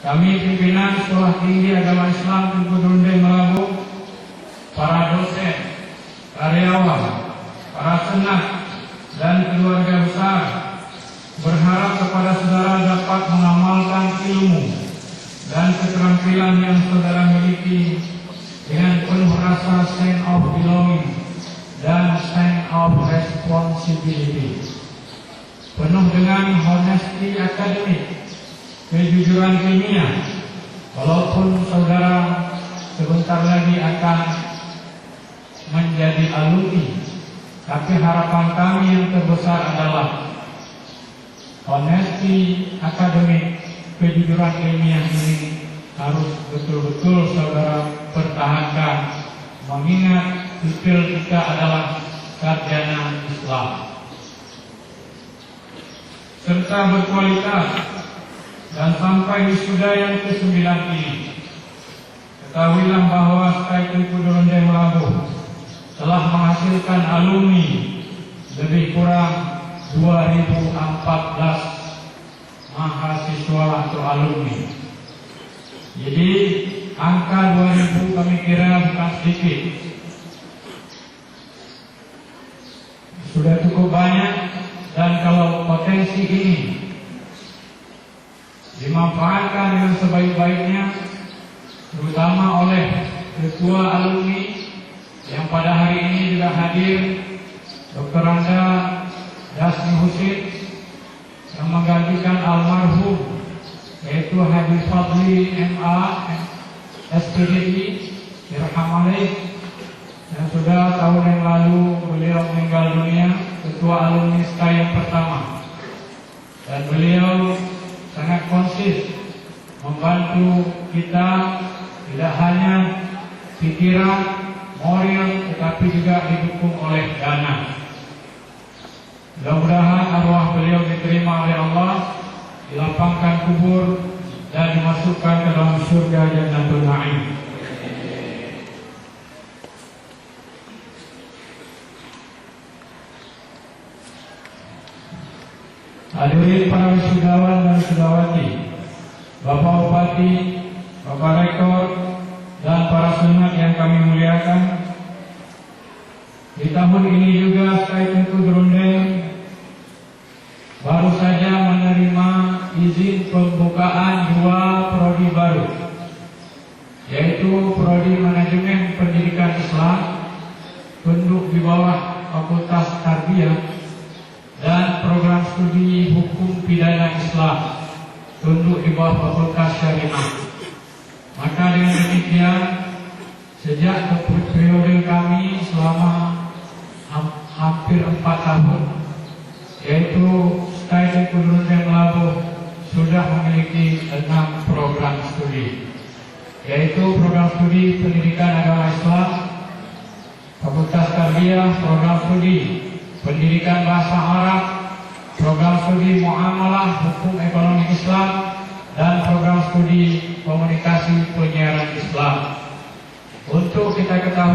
Kami pimpinan Sekolah Tinggi Agama Islam Tengku Durundeng Melabu, para dosen, karyawan, para senat, dan keluarga besar berharap kepada saudara dapat mengamalkan ilmu dan keterampilan yang saudara miliki dengan penuh rasa sense of belonging dan sense of responsibility, penuh dengan honesty akademik, kejujuran ilmiah. Walaupun saudara sebentar lagi akan menjadi alumni, tapi harapan kami yang terbesar adalah honesty akademik, kejujuran ilmiah ini harus betul-betul saudara pertahankan, mengingat titel kita adalah sarjana Islam serta berkualitas. Dan sampai wisuda yang ke-9 ini, ketahuilah bahwa SKY Tengku Durundeng Melabu telah menghasilkan alumni lebih kurang 2014 mahasiswa atau alumni. Jadi angka 2000 kami kira bukan sedikit, sudah cukup banyak. Dan kalau potensi ini dimanfaatkan dengan sebaik-baiknya, terutama oleh ketua alumni yang pada hari ini juga hadir, Dr. Anda Dasmi Husin, yang menggantikan almarhum yaitu Haji Fadli MA SPDI Irhamalaih, yang sudah tahun yang lalu beliau meninggal dunia, ketua alumni SKY yang pertama. Dan beliau sangat konsis membantu kita, tidak hanya pikiran, moral, tetapi juga didukung oleh dana. Mudah-mudahan arwah beliau diterima oleh Allah, dilapangkan kubur, dan dimasukkan ke dalam surga Jannatul Na'im. Hadirin para wisudawan dan wisudawati, Bapak Bupati, Bapak Rektor, dan para senat yang kami muliakan, di tahun ini juga SKY Tengku Durundeng baru saja menerima izin pembukaan 2 prodi baru, yaitu Prodi Manajemen Pendidikan Islam, tunduk di bawah Fakultas Tarbiyah, dan program studi Hukum Pidana Islam, tunduk di bawah Fakultas Syariah. Maka dengan demikian, sejak periode kami selama hampir 4 tahun, yaitu SKY Tengku Durundeng Melabu sudah memiliki 6 program studi, yaitu program studi Pendidikan Agama Islam, Fakultas Tarbiyah, program studi Pendidikan Bahasa Arab, program studi Muamalah Hukum Ekonomi Islam, dan program studi Komunikasi Penyiaran Islam. Untuk kita ketahui